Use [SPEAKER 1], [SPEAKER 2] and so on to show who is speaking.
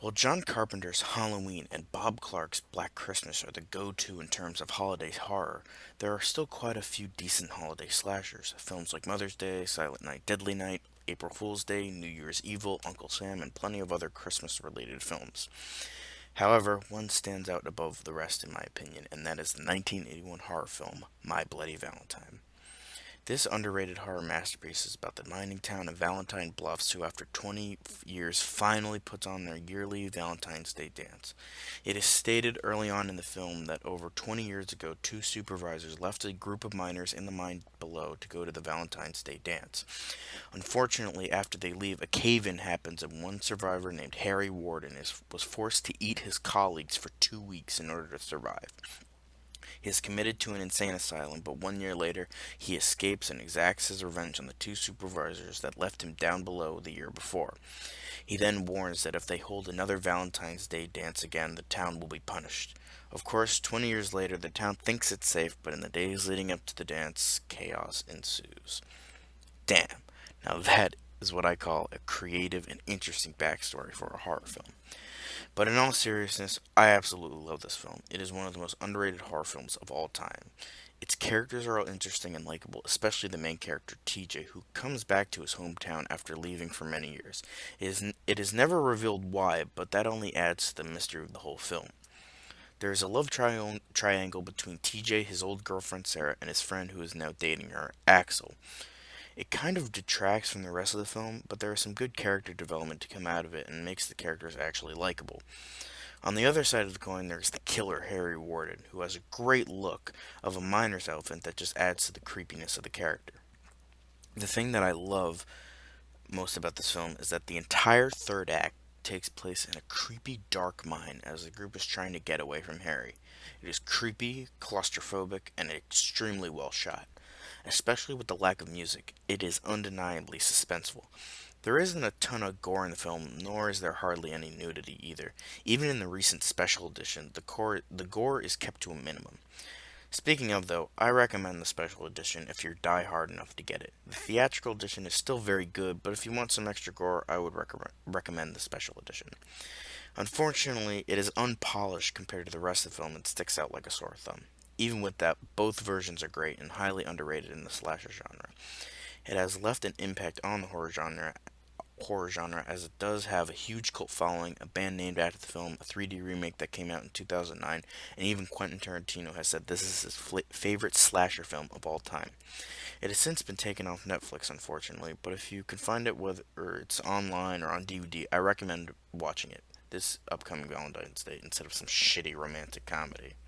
[SPEAKER 1] While John Carpenter's Halloween and Bob Clark's Black Christmas are the go-to in terms of holiday horror, there are still quite a few decent holiday slashers. Films like Mother's Day, Silent Night, Deadly Night, April Fool's Day, New Year's Evil, Uncle Sam, and plenty of other Christmas-related films. However, one stands out above the rest in my opinion, and that is the 1981 horror film, My Bloody Valentine. This underrated horror masterpiece is about the mining town of Valentine Bluffs, who, after 20 years, finally puts on their yearly Valentine's Day dance. It is stated early on in the film that over 20 years ago, two supervisors left a group of miners in the mine below to go to the Valentine's Day dance. Unfortunately, after they leave, a cave in happens, and one survivor named Harry Warden was forced to eat his colleagues for 2 weeks in order to survive. He is committed to an insane asylum, but 1 year later, he escapes and exacts his revenge on the two supervisors that left him down below the year before. He then warns that if they hold another Valentine's Day dance again, the town will be punished. Of course, 20 years later, the town thinks it's safe, but in the days leading up to the dance, chaos ensues. Damn. Now that is what I call a creative and interesting backstory for a horror film. But in all seriousness, I absolutely love this film. It is one of the most underrated horror films of all time. Its characters are all interesting and likable, especially the main character, TJ, who comes back to his hometown after leaving for many years. It is never revealed why, but that only adds to the mystery of the whole film. There is a love triangle between TJ, his old girlfriend Sarah, and his friend who is now dating her, Axel. It kind of detracts from the rest of the film, but there is some good character development to come out of it and makes the characters actually likable. On the other side of the coin, there's the killer Harry Warden, who has a great look of a miner's outfit that just adds to the creepiness of the character. The thing that I love most about this film is that the entire third act takes place in a creepy, dark mine as the group is trying to get away from Harry. It is creepy, claustrophobic, and extremely well shot. Especially with the lack of music, it is undeniably suspenseful. There isn't a ton of gore in the film, nor is there hardly any nudity either. Even in the recent special edition, the gore is kept to a minimum. Speaking of, though, I recommend the special edition if you're die-hard enough to get it. The theatrical edition is still very good, but if you want some extra gore, I would recommend the special edition. Unfortunately, it is unpolished compared to the rest of the film and sticks out like a sore thumb. Even with that, both versions are great and highly underrated in the slasher genre. It has left an impact on the horror genre as it does have a huge cult following, a band named after the film, a 3D remake that came out in 2009, and even Quentin Tarantino has said this is his favorite slasher film of all time. It has since been taken off Netflix, unfortunately, but if you can find it, whether it's online or on DVD, I recommend watching it this upcoming Valentine's Day instead of some shitty romantic comedy.